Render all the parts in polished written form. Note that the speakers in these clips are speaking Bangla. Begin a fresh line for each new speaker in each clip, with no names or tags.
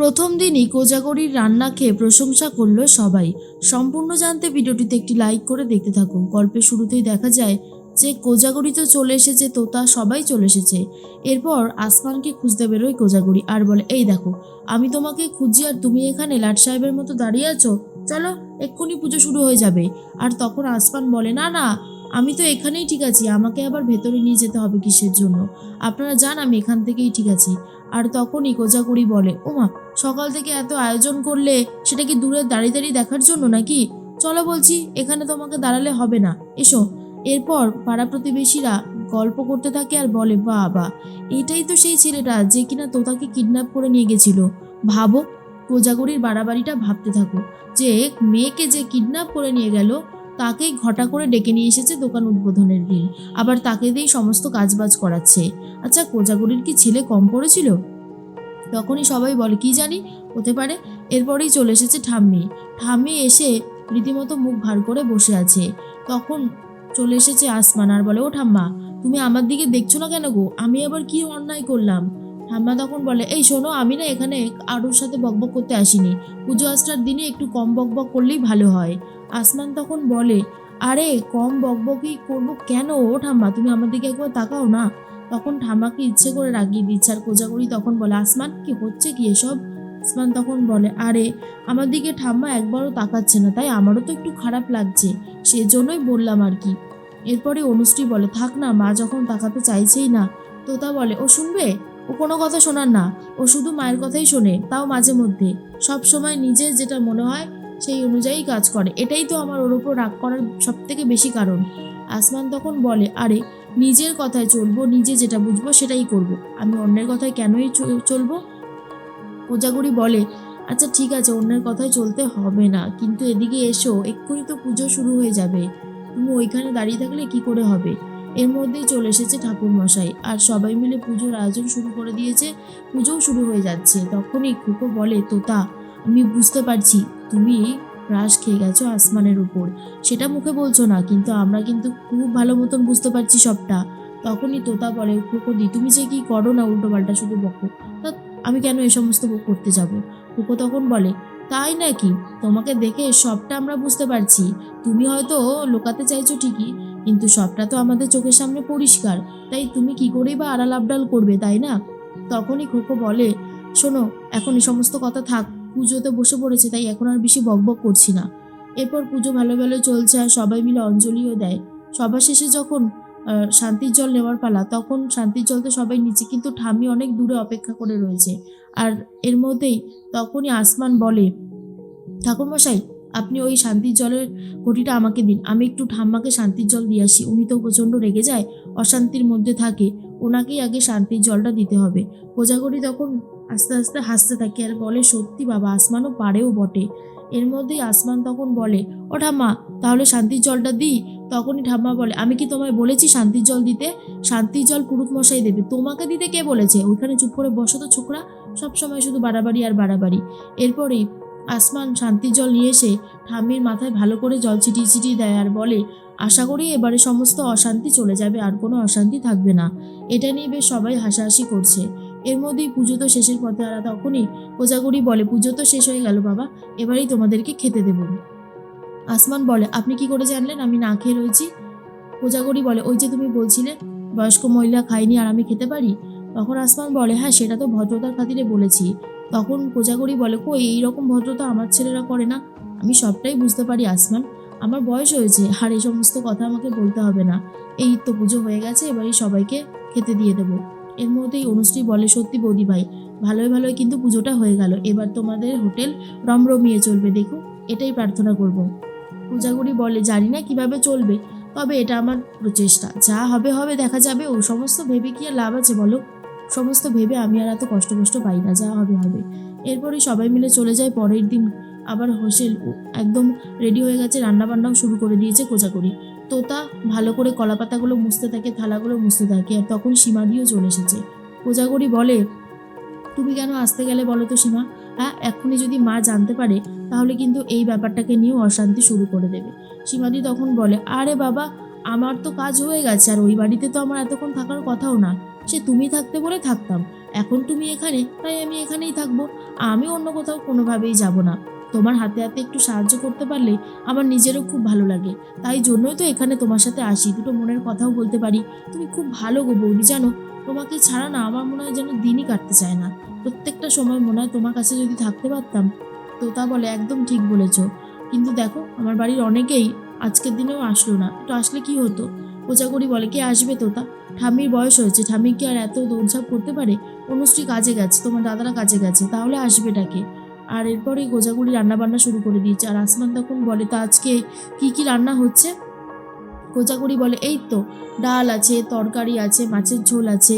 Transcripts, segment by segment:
প্রথম দিনই কোজাগরির রান্না খেয়ে প্রশংসা করলো সবাই। সম্পূর্ণ জানতে ভিডিওটিতে একটি লাইক করে দেখতে থাকুন। গল্পের শুরুতেই দেখা যায় যে কোজাগরি তো চলে এসেছে, তোতা সবাই চলে এসেছে। এরপর আসমানকে খুঁজতে বেরোয় কোজাগরি আর বলে, এই দেখো আমি তোমাকে খুঁজি আর তুমি এখানে লাট সাহেবের মতো দাঁড়িয়ে আছো, চলো এক্ষুনি পুজো শুরু হয়ে যাবে। আর তখন আসমান বলে, না না, আমি তো এখানেই ঠিক আছি, আমাকে আবার ভেতরে নিয়ে যেতে হবে কিসের জন্য? আপনারা যান, আমি এখান থেকেই ঠিক আছি। আর তখনই কোজাগরি বলে, ওমা, সকাল থেকে এত আয়োজন করলে সেটা কি দূরে দাঁড়িয়ে দাঁড়িয়ে দেখার জন্য নাকি? চলো বলছি, এখানে তোমাকে দাঁড়ালে হবে না, এসো। এরপর পাড়া প্রতিবেশীরা গল্প করতে থাকে আর বলে, বাবা, এটাই তো সেই ছেলেটা যে কিনা তোতাকে কিডন্যাপ করে নিয়ে গেছিল। ভাবো, কোজাগরির বাড়াবাড়িটা ভাবতে থাকো যে মেয়েকে যে কিডন্যাপ করে নিয়ে গেল তাকেই ঘটা করে ডেকে নিয়ে এসেছে দোকান উদ্বোধনের দিন, আবার তাকে দিয়েই সমস্ত কাজবাজ করাচ্ছে। আচ্ছা, কোজাগরির কি ছেলে কম পড়েছিল? তখনই সবাই বলে, কি জানি, হতে পারে। এরপরেই চলে এসেছে ঠাম্মি। ঠাম্মি এসে রীতিমতো মুখ ভার করে বসে আছে। তখন চলে এসেছে আসমান আর বলে, ও ঠাম্মা, তুমি আমার দিকে দেখছো না কেন গো? আমি আবার কি অন্যায় করলাম? ঠাম্মা তখন বলে, এই শোনো, আমি না এখানে আরুর সাথে বকবক করতে আসিনি। পুজো আসার দিনে একটু কম বকবক করলেই ভালো হয়। আসমান তখন বলে, আরে কম বকবকই করবো কেন? ও ঠাম্মা, তুমি আমার দিকে একবার তাকাও না। তখন ঠাম্মাকে ইচ্ছে করে রাগিয়ে দিচ্ছে। আর কোজাগরি তখন বলে, আসমান কি হচ্ছে কি এসব? আসমান তখন বলে, আরে আমার দিকে ঠাম্মা একবারও তাকাচ্ছে না, তাই আমারও তো একটু খারাপ লাগছে, সেজন্যই বললাম আর কি। এরপরে অনুশ্রী বলে, থাক না, মা যখন তাকাতে চাইছেই না। তোতা বলে, ও শুনবে? ও কোনো কথা শোনার না, ও শুধু মায়ের কথাই শোনে, তাও মাঝে মধ্যে। সব সময় নিজের যেটা মনে হয় সেই অনুযায়ী কাজ করে, এটাই তো আমার ওর উপর রাগ করার সব থেকে বেশি কারণ। আসমান তখন বলে, আরে নিজের কথায় চলবো, নিজে যেটা বুঝবো সেটাই করব, আমি অন্যের কথায় কেনই চলবো? কোজাগরি বলে, আচ্ছা ঠিক আছে, অন্যের কথায় চলতে হবে না, কিন্তু এদিকে এসো, এক্ষুনি তো পুজো শুরু হয়ে যাবে, তুমি ওইখানে দাঁড়িয়ে থাকলে কি করে হবে? এর মধ্যেই চলে এসেছে ঠাকুর মশাই আর সবাই মিলে পুজোর আয়োজন শুরু করে দিয়েছে। পুজোও শুরু হয়ে যাচ্ছে। তখনই খুকো বলে, তোতা, আমি বুঝতে পারছি তুমি রাশ খেয়ে গেছো আসমানের উপর, সেটা মুখে বলছো না, কিন্তু আমরা কিন্তু খুব ভালো মতন বুঝতে পারছি সবটা। তখনই তোতা বলে, খুকোদি, তুমি যে কি করো না, উল্টো পাল্টা শুধু বকো। তা আমি কেন এ সমস্ত করতে যাব? খুকো তখন বলে, তাই নাকি? তোমাকে দেখে সবটা আমরা বুঝতে পারছি। তুমি হয়তো লোকাতে চাইছো ঠিকই, কিন্তু সবটা তো আমাদের চোখের সামনে পরিষ্কার, তাই তুমি কি করেই বা আড়াল আবডাল করবে, তাই না? তখনই খোকো বলে, শোনো, এখন এই সমস্ত কথা থাক, পুজোতে বসে পড়েছে, তাই এখন আর বেশি বকবক করছি না। এরপর পুজো ভালো ভালো চলছে আর সবাই মিলে অঞ্জলিও দেয়। সবার শেষে যখন শান্তির জল নেওয়ার পালা, তখন শান্তির জল তো সবাই নিচ্ছে, কিন্তু ঠাম্মি অনেক দূরে অপেক্ষা করে রয়েছে। আর এর মধ্যেই তখনই আসমান বলে, ঠাকুরমশাই, আপনি ওই শান্তির জলের ঘটিটা আমাকে দিন, আমি একটু ঠাম্মাকে শান্তির জল দিয়ে আসি, উনি তো প্রচণ্ড রেগে যায়, অশান্তির মধ্যে থাকে, ওনাকেই আগে শান্তির জলটা দিতে হবে। কোজাগরি তখন আস্তে আস্তে হাসতে থাকে আর বলে, সত্যি বাবা, আসমানও পারেও বটে। এর মধ্যেই আসমান তখন বলে, ও ঠাম্মা, তাহলে শান্তির জলটা দিই? তখনই ঠাম্মা বলে, আমি কি তোমায় বলেছি শান্তির জল দিতে? শান্তির জল পুরুত মশাই দেবে, তোমাকে দিতে কে বলেছে? ওইখানে চুপ করে বসো তো ছোকরা, সবসময় শুধু বাড়াবাড়ি আর বাড়াবাড়ি। এরপরেই আসমান শান্তির জল নিয়ে এসে ঠাম্মির মাথায় ভালো করে জল ছিটিয়ে ছিটিয়ে দেয় আর বলে, আশা করি এবারে সমস্ত অশান্তি চলে যাবে, আর কোনো অশান্তি থাকবে না। এটা নিয়ে বেশ সবাই হাসাহাসি করছে। এর মধ্যেই পুজো তো শেষের পথে। আর তখনই কোজাগরি বলে, পুজো তো শেষ হয়ে গেল বাবা, এবারেই তোমাদেরকে খেতে দেব। আসমান বলে, আপনি কি করে জানলেন আমি না খেয়ে রয়েছি? কোজাগরি বলে, ওই যে তুমি বলছিলে বয়স্ক মহিলা খায়নি আর আমি খেতে পারি। তখন আসমান বলে, হ্যাঁ, সেটা তো ভদ্রতার খাতিরে বলেছি। তখন কোজাগরি বলে, কই, এইরকম ভদ্রতা আমার ছেলেরা করে না। আমি সবটাই বুঝতে পারি আসমান, আমার বয়স হয়েছে, আর এই সমস্ত কথা আমাকে বলতে হবে না। এই তো পুজো হয়ে গেছে, এবারই সবাইকে খেতে দিয়ে দেবো। এর মধ্যেই অনুশ্রী বলে, সত্যি বৌদি ভাই, ভালোই ভালোই কিন্তু পুজোটা হয়ে গেল, এবার তোমাদের হোটেল রমরমিয়ে চলবে, দেখো, এটাই প্রার্থনা করব। কোজাগরি বলে, জানি না কিভাবে চলবে, তবে এটা আমার প্রচেষ্টা, যা হবে হবে, দেখা যাবে। ও সমস্ত ভেবে কি আর লাভ আছে বলো? সমস্ত ভেবে আমি আর এত কষ্ট কষ্ট পাই না, যা হবে হবে। এরপরই সবাই মিলে চলে যায়। পরের দিন আবার হোসেল একদম রেডি হয়ে গেছে, রান্নাবান্নাও শুরু করে দিয়েছে কোজাগরি। তোতা ভালো করে কলাপাতাগুলো মুছতে থাকে, থালাগুলো মুছতে থাকে, আর তখন সীমাদিও চলে এসেছে। কোজাগরি বলে, তুমি কেন আসতে গেলে বলো তো সীমা? হ্যাঁ, এক্ষুনি যদি মা জানতে পারে তাহলে কিন্তু এই ব্যাপারটাকে নিয়েও অশান্তি শুরু করে দেবে। সীমাদি তখন বলে, আরে বাবা, আমার তো কাজ হয়ে গেছে, আর ওই বাড়িতে তো আমার এতক্ষণ থাকার কথাও না, সে তুমি থাকতে বলে থাকতাম, এখন তুমি এখানে, তাই আমি এখানেই থাকবো। আমি অন্য কোথাও কোনোভাবেই যাব না। তোমার হাতে হাতে একটু সাহায্য করতে পারলে আমার নিজেরও খুব ভালো লাগে। তাই জন্যই তো এখানে তোমার সাথে আসি, দুটো মনের কথাও বলতে পারি। তুমি খুব ভালো গো বৌদি, জানো তোমাকে ছাড়া না আমার মনে হয় যেন দিনই কাটতে চায় না। প্রত্যেকটা সময় মনে হয় তোমার কাছে যদি থাকতে পারতাম। তোতা বলে, একদম ঠিক বলেছ। কিন্তু দেখো আমার বাড়ির অনেকেই আজকের দিনেও আসলো না, একটু আসলে কি হতো? কোজাগরি বলে, কে আসবে তোতা? ঠাম্মির বয়স হয়েছে, ঠাম্মি কি আর এত দৌড়ঝাঁপ করতে পারে? অনুশ্রী কাজে গেছে, তোমার দাদারা কাজে গেছে, তাহলে আসবেটাকে? আর এরপরেই গোজাগুড়ি রান্না বান্না শুরু করে দিয়েছে। আর আসমান তখন বলে, তা আজকে কি কি রান্না হচ্ছে? কোজাগরি বলে, এই তো ডাল আছে, তরকারি আছে, মাছের ঝোল আছে,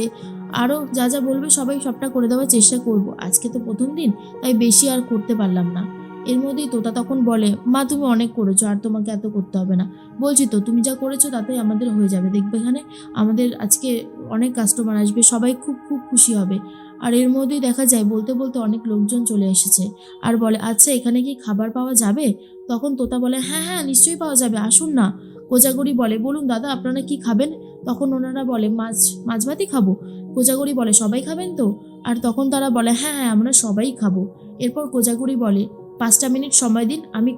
আরও যা যা বলবে সবাই সবটা করে দেওয়ার চেষ্টা করব। আজকে তো প্রথম দিন, তাই বেশি আর করতে পারলাম না। এর মধ্যেই তোতা তখন বলে, মা তুমি অনেক করেছো, আর তোমাকে এত করতে হবে না। বলছি তো তুমি যা করেছো তাতেই আমাদের হয়ে যাবে। দেখবে এখানে আমাদের আজকে অনেক কাস্টমার আসবে, সবাই খুব খুব খুশি হবে। আর এর মধ্যেই দেখা যায় বলতে বলতে অনেক লোকজন চলে এসেছে। আর বলে, আচ্ছা এখানে কি খাবার পাওয়া যাবে? তখন তোতা বলে, হ্যাঁ হ্যাঁ নিশ্চয়ই পাওয়া যাবে, আসুন না। কোজাগরি বলে, বলুন দাদা আপনারা কি খাবেন? তখন ওনারা বলে, মাছ ভাতই খাবো। কোজাগরি বলে, সবাই খাবেন তো? আর তখন তারা বলে, হ্যাঁ হ্যাঁ আমরা সবাই খাবো। এরপর কোজাগরি বলে, 5টা মিনিট সময় দিন, আমি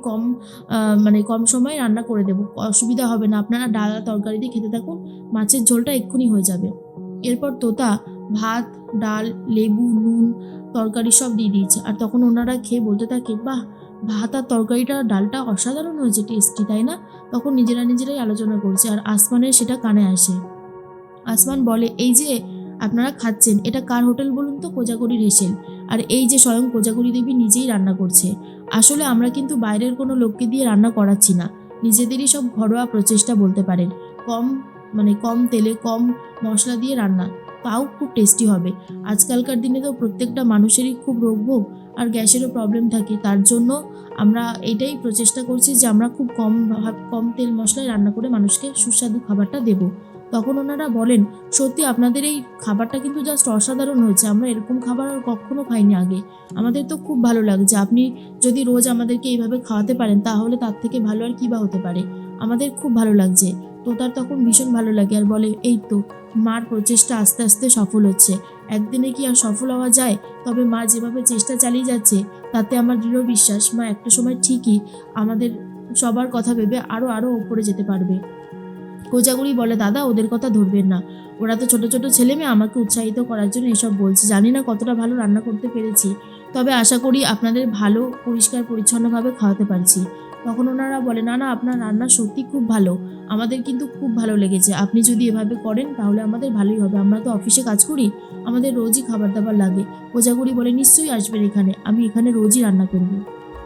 কম সময়ে রান্না করে দেবো, অসুবিধা হবে না, আপনারা ডাল আর তরকারি দিয়ে খেতে থাকুন, মাছের ঝোলটা এক্ষুনি হয়ে যাবে। এরপর তোতা ভাত, ডাল, লেবু, নুন, তরকারি সব দিয়ে দিয়েছে। আর তখন ওনারা খেয়ে বলতে থাকে, বাহ, ভাত আর তরকারিটা ডালটা অসাধারণ হয়েছে, টেস্টি, তাই না? তখন নিজেরাই আলোচনা করছে। আর আসমানের সেটা কানে আসে। আসমান বলে, এই যে আপনারা খাচ্ছেন, এটা কার হোটেল বলুন তো? কোজাগরির হেসেল। আর এই যে স্বয়ং কোজাগরি দেবী নিজেই রান্না করছে। আসলে আমরা কিন্তু বাইরের কোনো লোককে দিয়ে রান্না করাচ্ছি না, নিজেদেরই সব ঘরোয়া প্রচেষ্টা বলতে পারেন। কম কম তেলে কম মশলা দিয়ে রান্না, তাও খুব টেস্টি হবে। আজকালকার দিনে তো প্রত্যেকটা মানুষেরই খুব রোগভোগ আর গ্যাসেরও প্রবলেম থাকে, তার জন্য আমরা এইটাই প্রচেষ্টা করছি যে আমরা খুব কম তেল মশলায় রান্না করে মানুষকে সুস্বাদু খাবারটা দেবো। তখন ওনারা বলেন, সত্যি আপনাদের এই খাবারটা কিন্তু জাস্ট অসাধারণ হয়েছে, আমরা এরকম খাবার আর কখনো খাইনি আগে। আমাদের তো খুব ভালো লাগছে, আপনি যদি রোজ আমাদেরকে এইভাবে খাওয়াতে পারেন তাহলে তার থেকে ভালো আর কী বা হতে পারে। আমাদের খুব ভালো লাগছে। তো তার তখন ভীষণ ভালো লাগে আর বলে, এই তো মার প্রচেষ্টা আস্তে আস্তে সফল হচ্ছে। একদিনে কি আর সফল হওয়া যায়? তবে মা যেভাবে চেষ্টা চালিয়ে যাচ্ছে তাতে আমার দৃঢ় বিশ্বাস মা একটা সময় ঠিকই আমাদের সবার কথা ভেবে আরও আরও ওপরে যেতে পারবে। কোজাগরি বলে, দাদা ওদের কথা ধরবেন না, ওরা তো ছোট ছোট ছেলে মেয়ে, আমাকে উৎসাহিত করার জন্য এসব বলছে। জানি না কতটা ভালো রান্না করতে পেরেছি, তবে আশা করি আপনাদের ভালো পরিষ্কার পরিচ্ছন্নভাবে খাওয়াতে পারছি। তখন ওনারা বলে, না না আপনার রান্না সত্যি খুব ভালো, আমাদের কিন্তু খুব ভালো লেগেছে, আপনি যদি এভাবে করেন তাহলে আমাদের ভালোই হবে, আমরা তো অফিসে কাজ করি, আমাদের রোজই খাবার দাবার লাগে। কোজাগরি বলে, নিশ্চয়ই আসবেন এখানে, আমি এখানে রোজই রান্না করব।